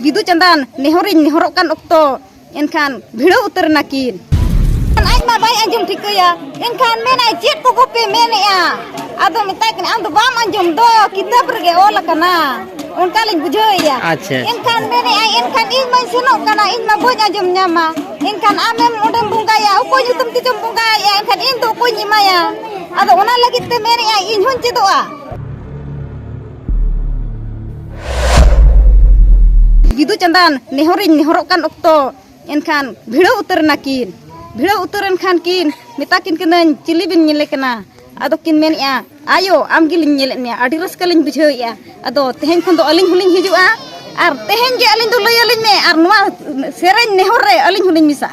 बिदु चंदन नेहरिन नेहरकान ओक्तो एनखान भिड़ो उतर नाकिन आज मा बाय अंजुम ठिकया एनखान मेना चेक को गोपे मेनेया आदो मिताकन आम दो बाम अंजुम दो किताब रगे ओल कना उनका लिन बुझोया अच्छा एनखान मेने एनखान इन मन सेनो कना इन मा बोज अंजुम न्यामा एनखान आमेम ओडम बुंगाया उको युतम तिजम बुंगाया एनखान इन दो को निमाया आदो ओना लगित ते मेनेया इन हुन चेदोआ बिदु चंदन नेहरिन नेहरकान ओक्तो एनखान भिड़ो उतर नाकिन भिड़ो उतर एनखान किन मिताकिन कनन चिली बिन नेले कना आदो किन मेनया आयो आम गिलिन नेले ने आडी रस्का लिन बुझोया आदो तेहेन खन दो अलिन हुलिन हिजुआ आर तेहेन जे अलिन दो लय अलिन ने आर नुआ सेरेन नेहर रे अलिन हुलिन मिसा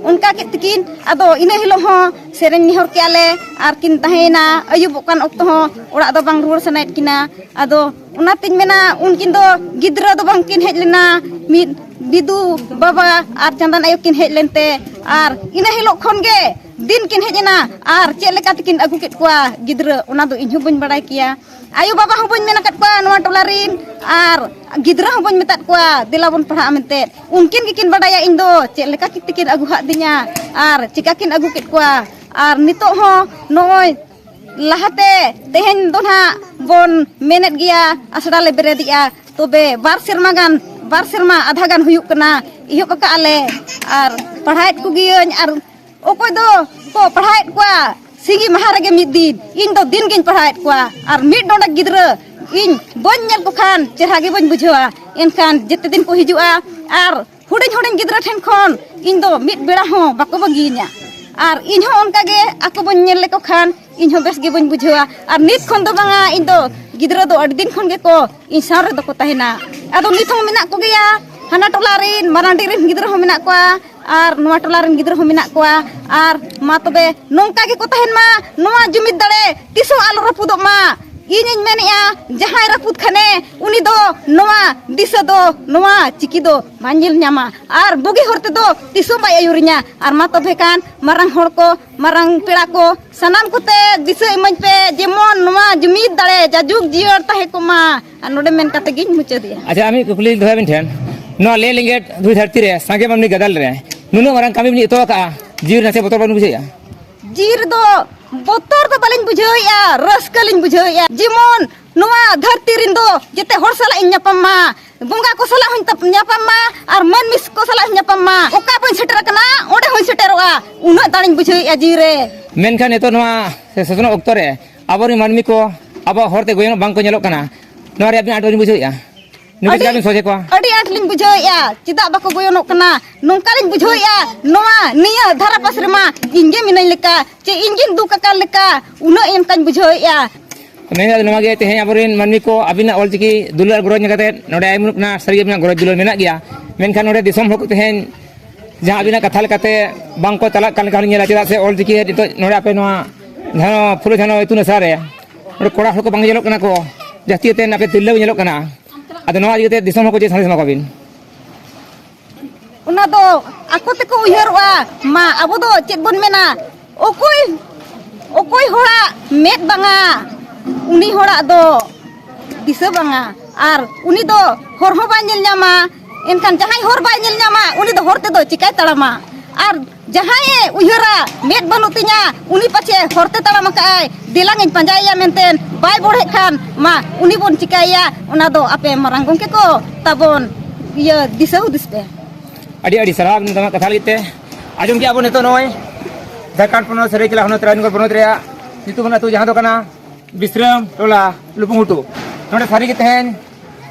उनका के तकिन आदो इना हिलो हो सेरेन नेहर के आले आर किन तहेना अयुब कान ओक्तो हो ओड़ा दो बांग रुवर सनाइत किना आदो उना तिन मेना उनकिन दो गिद्रा दो बांग किन हेज लेना मिद बिदु बाबा आर चंदन आयो किन हेज लेनते आर इना हिलो खन गे दिन किन हेजना आर चे लेका तकिन अगु केट कोआ गिद्रा उना दो इनहु बन बड़ाय किया आयो बाबा हो बन मेना कट कोआ नवा टोलारिन आर गिद्रा हो बन मेतात कोआ दिला बन पढ़ा मेनते उनकिन के किन बड़ाया इन दो चे लेका तकिन अगु हा दिnya आर चिका किन अगु केट कोआ आर नितो हो नोय लाहाते तेहेन दो ना बोन मेनेट गिया असड़ा ले बेरेदिया तोबे बार सेरमा आधा गान हुयुक कना इहो पका आले आर पढ़ाइत को गियन आर ओकोय दो को पढ़ाइत कोआ सिगी महा रेगे मिद दिन दो दिन गिन पढ़ाइत कोआ आर मिड डोंडा गिद्रा इन बन नेल को खान चेहरा गे बन बुझवा एनखान जेते दिन को हिजुआ आर हुडिन गिद्रा ठेन खन इन दो मिद बेड़ा हो बाको बगिया आर इन हो उनका गे आको बन नेल लेको खान इन हो बेस गे बन बुझवा आर नित खन दो बांगा इन दो गिद्रा दो अड दिन खन गे को इन सारे दो को तहेना आदो नित हो मेना को गया हाना टोलारिन मारांडी रिन गिद्रा हो मेना कोआ आर नवा टोलारिन गिद्रा हो मेना कोआ आर मा तबे नोंका गे को तहेन मा नवा जुमिद दड़े तिसो आलो रपुदो मा इन मेनेया जहां रपुद खने उनी दो नवा दिसा दो नवा चिकी दो मांजिल न्यामा आर बुगी होरते दो तिसो बाय आयुरिnya आर मा तबे कान मारांग होड़ को मारांग पेड़ा को सनाम कोते दिसा इमन पे जेमन नवा जुमिद दड़े जाजुग जियर ताहे को मा आर नोडे मेन काते गिन मुचा दिया अच्छा आमी कुकली दोहा बिन ठेन नो ले लिंगेट दुई धरती रे सांगे बमनी गदल रे नुनो मारांग कामी बिन तो का जीर नसे बोतल बन बुझेया जीर दो बोतर दो बालिन बुझोया रसकलिन बुझोया जिमन नवा धरती रिन दो जेते होड़ सला इन न्यापामा बुंगा को सला हन तप न्यापामा आर मन मिस को सला न्यापामा ओका बन सेटर कना ओडे हन सेटरवा उना दानिन बुझोया जीरे मेनखान एतो नवा ससनो ओक्तो रे आबोरी मानमी को आबो होरते गोयनो बांग को नेलो कना नवा रे आबिन आटोनि बुझोया नुबे गाबिन सोजे को अडी आटलिन बुझोया चिदा बाको गोयनो कना नोंकालिन बुझोया नवा निया धारा पासरे मा इंगे मिनाय लेका चे इंगिन दुकाका लेका उना एनकान बुझोया मेना नवा गे तेहे आबोरिन मानमी को आबिना ऑलचिकी दुलार गरज नगाते नोडे आइमुना सरिगे बिना गरज दुलार मेना गया मेनखान नोडे दिसम हको तेहेन जहां आबिना कथा लेकाते बांग को तलाक कान कान नेला चेदा से ऑलचिकी तो नोडे आपे नवा धानो फुलो धानो इतुन सारे नोडे कोड़ा हको बांग जेलो कना को जास्ती ते नापे तिल्ले जेलो कना आदो नवा इते दिसम हको जे साने माकोबिन उना दो आको ते को उयहरवा मा आबो दो चेद बन मेना ओकोय होड़ा मेद बांगा उनी होड़ा दो दिसा बांगा आर उनी दो होर हो बा नेल न्यामा एनखान जहां होर बा नेल न्यामा उनी दो होरते दो चिकाय तड़ामा आर जहां उयहरा मेद बनुतिnya उनी पाछे होरते तड़ामा काय दिलांग इन पंजाया मेनतेन बाय बोड़े खान मा उनी बोन चिकाया उना दो आपे मारांग गंके को ताबोन ये दिसा उदिसपे अड़ी अड़ी सराब नदमा कथा लिते आजम के आबो नेतो नय झारखंड पनोत सरायकेला होनत राजनगर पनोत रे नितुम ना तू जहां दो कना विश्राम टोला लुपुंगुटू नोडे सारी के तहन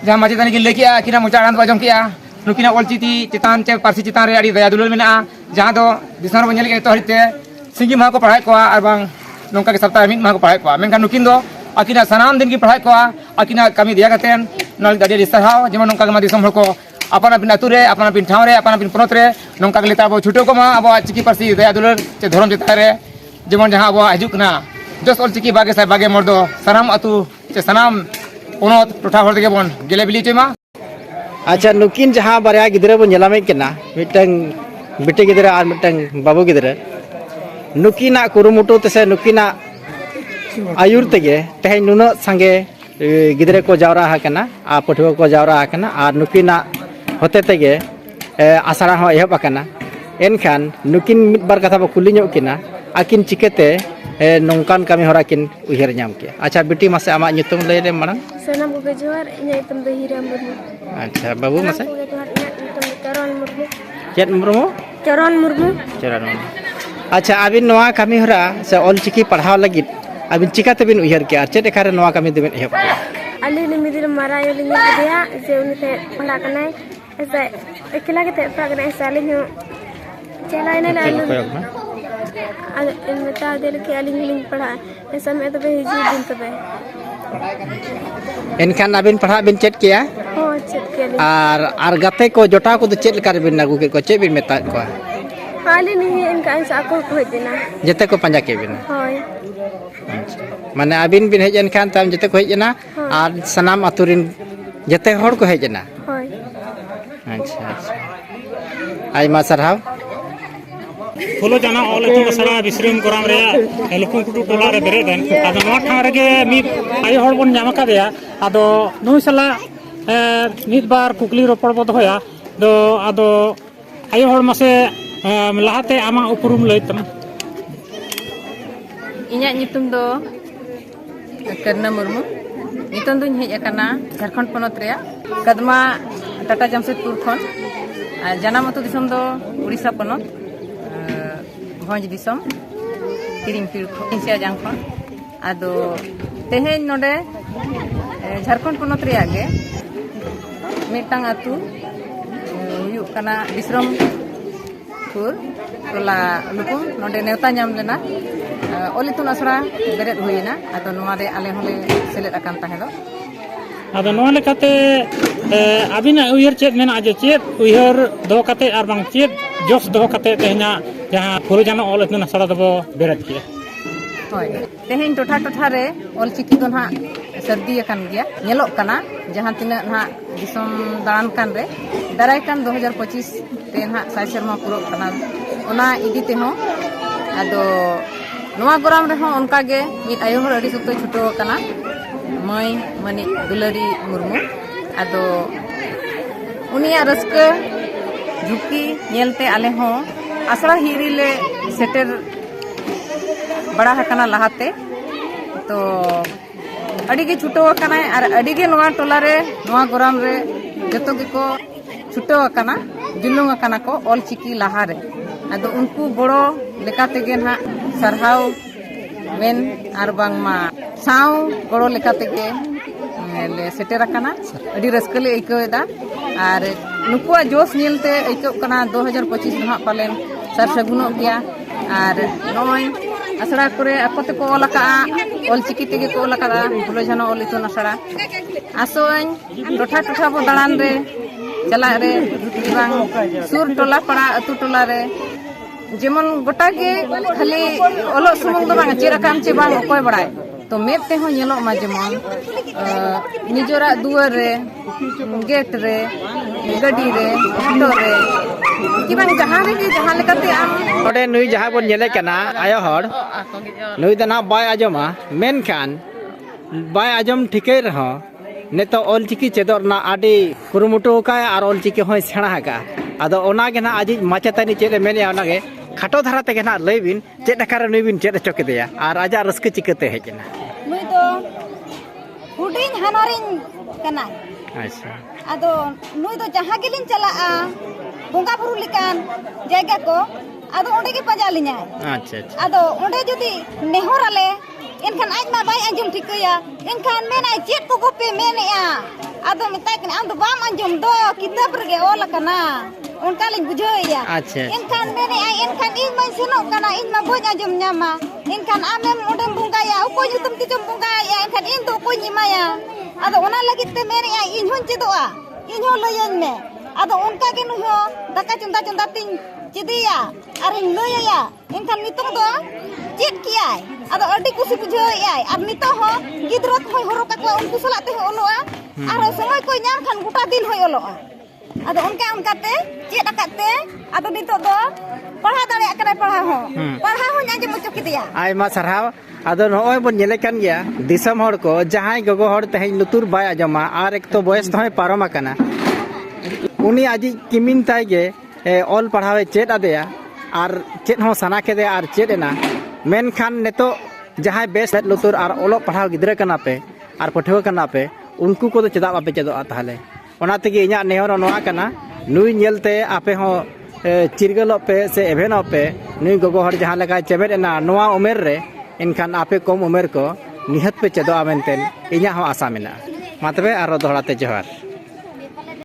जहां माचेदानी के लेकिया किना मोचा आंद बाजम किया नुकिना ऑलचिती चितान चे पारसी चितान रे अड़ी दया दुलल मेना जहां दो दिसनार बनेल के तो हरिते सिंगी मा को पढ़ाई को आर बांग नोंका के सप्ताह मिद मा को पढ़ाई को मेनखान नुकिन दो आकिना सनाम दिन की पढ़ाई को आकिना कमी दिया कतेन नल दाडी रिसहाव जेमन नोंका मा दिसम हको अपन अपन अतु रे अपन अपन ठाव रे अपन अपन पनोत रे नोंका के लेता अब छुटो को मा अब चिकी पारसी दया दुलल चे धरम चिता रे जेमन जहां अब हजुकना जस ऑलचिकी बागे साय बागे मर्दो सनाम अतु चे सनाम पनोत टोठा हर देगे बन गेले बिली चेमा अच्छा नुकिन जहां बारया गिदरा बन जलामे केना मिटंग बेटे गिदरा आर मिटंग बाबू गिदरा नुकिना कुरुमुटु तसे नुकिना आयुर तेगे तेहे नुनो संगे गिदरा को जावरा हाकना आ पठुआ को जावरा हाकना आर नुकिना होते तेगे आसरा हो एहब आकना एनखान नुकिन मिद बार कथा बो कुली ᱧᱚᱜ किना आकिन चिकेते नौकान कमी हरा किन उहर नाम के अच्छा बेटी मासे आमा nyutum लay रे मारang Sana buka johar nya item Bahira Murmu. अच्छा बाबू मासे Buka johar nya item Caron Murmu. चेत मुर्मु Caron Murmu. चरण अच्छा अबिन नवा कमी हरा से ऑल चिकी पढ़ाव लगित अबिन चिकाते बिन उहर के आर चेत एखारे नवा कमी देबेन एहब Ali ni midir marayo li nya dia se unite pala kanai ese ekla ke te pra kanai sali nyu chelai ne lalu meta del ke ali ling पढ़ा ऐसा में तो हिजू दिन तबे एनखान अबिन पढ़ा बिन चेत किया हो चेत के आर गाते को जोटा को तो चेत लेकार बिन लागू के को चेत बिन मेता को ali ni इनका ऐसा को देना जते को पंजा के बिन होय माने अबिन बिन हेजन खान ताम जते को हेजना आर सनाम अतुरिन जते हर को हेजना होय अच्छा अच्छा आइमा सरहाव फुलो जाना ऑल तो सरा विश्रम ग्राम रे लुपुं कुटु टोला रे बेरे देन आदो नवा ठा रे मी आय हर बन जामा का दिया आदो नुई सला मिद बार कुकली रोपड़ बद होया दो आदो आय हर मासे लहाते आमा उपरुम लैतम इन्या नितुम दो करना मुर्मू नितुम दुñ हेज akana झारखंड पनत रे कदमा टाटा जमशेदपुर खन जनाम अतु दिसम दो उड़ीसा पनत भंज दिसम तिरिंग पीर खिंसिया जांग खन आदो तेहेन नोडे झारखंड पनत रे आगे मिटांग अतु हुयुक कना बिश्रम पुर टोला लुपुं नोडे नेवता नाम लेना ओलितुन असरा बेरेद हुइना आदो नोवा रे आले होले सेलेद आकान ताहे दो आदो नवा लेकाते अबिना उयहर चेत मेना जे चेत उयहर दो काते आर बांग चेत जोस दो काते तेहना जहां फुलो जाना ऑल इतन असरा दबो बेरेद किया होय तेहेन टोठा टोठा रे ऑल चिकी दो ना सर्दी akan गया nyelok kana jahan tina na disom dalan kan re darai kan 2025 te na sai serma puro kana ona idi te ho ado noa goram re ho onka ge mit ayo hor adi sutto chuto kana mai mani dulari murmu ado unia raska jhuki nyelte ale ho asra hiri le seter बड़ा हकना लहाते तो अडिगे छुटो कना और अडिगे नोआ टोला रे नोआ गोराम रे जतो के को छुटो कना जुलुंग कना को ऑल चिकी लहा रे अदो उनको बड़ो लेकाते गे ना सरहाव मेन आर बांग मा साव बड़ो लेकाते गे ले सेटेर कना अडी रस्कले इकोदा और नुकुआ जोश नीलते इको कना 2025 ना पालेन सर सगुनो गया और नोय असड़ा करे अकोते को लका ऑल चिकी तेगे को लका फुलो जाना ऑल इतुन असड़ा आसोन टोठा टोठा बो दालान रे चला रे बांग सुर टोला पड़ा अतु टोला रे जेमन गोटा के खाली ओलो सुमुंग दो बांग चेरा काम चे बांग कोय बड़ाय तो मेप ते हो नेलो मा जेमन निजोरा दुआर रे गेट रे गडी रे ऑटो रे कि बांग जहां रे के जहां लेकाते आम ओडे नुई जहां बन नेले कना आयो हर नुई दना बाय आजमा मेन खान बाय आजम ठिके रहो ने तो ऑल चिकी चेदर ना आडी कुरुमुटो का और ऑल चिकी होय सेणा का आदो ओना गे ना आज माचेतानी चेले मेनिया ओना गे खाटो धारा ते गे ना लैबिन चेद कार नुई बिन चेद चोके दिया और आजा रस्के चिकते हेजना नुई दो हुडिन हानारिन कना अच्छा आदो नुई दो जहां गेलिन चला आ बोंगा बुरु लिकान जायगा को आदो ओंडे गे पजा लिnya अच्छा अच्छा आदो ओंडे जुदी नेहर आले एनखान आज मा बाय अंजुम ठिकया एनखान मेना चेत को गोपे मेनेया आदो मिताय कने आम दो बाम अंजुम दो किताब रगे ओल कना उनका लिन बुझोया अच्छा एनखान मेने आई एनखान इन मा सेनो कना इन मा बोज अंजुम न्यामा एनखान आमेम ओंडे बुंगाया उको जुतम तिजम बुंगाया एनखान इन दो को निमाया आदो ओना लगित ते मेने आई इन होन चेदोआ इन हो लयन मे आदो उनका के नु हो दाका चंदा चंदा तिन चिदिया अरे लयया एनखान नितों दो चेत कियाय आदो अडी कुसी बुझोयाय आर नितो हो गिद्रत होय हरो काकवा उनको सलाते हो ओलोआ आर समय कोई नाम खान गोटा दिन होय ओलोआ आदो उनका उनकाते चेत अकाते आदो नितो दो पढ़ा दाड़े अकरे पढ़ा हो नाजे मुचो किदिया आयमा सरहाव आदो नोय बन नेले कान गया दिसम हड़ को जहां गगो हड़ तहे लुतुर बाय आजमा और एक तो बयस तहे पारम आकना उनी आजी किमिन ताइगे ऑल पढ़ावे चेड आदेया और चेड हो सना केदे और चेड एना मेनखान नेतो जहां बेस लुतुर और ओलो पढ़ाव गिद्रे कना पे और पठुआ कना पे उनको को चेदा बापे चेदो ताहले ओना तेगे इना नेहर नोआ कना नुई नेलते आपे हो चिरगलो पे से एभेनो पे नुई गोगो हर जहां लगा चेबेड एना नोआ उमेर रे इनखान आपे कम उमेर को निहत पे चेदो आमेनतेन इना हो आशा मेना मातबे आरो दोहराते जोहार।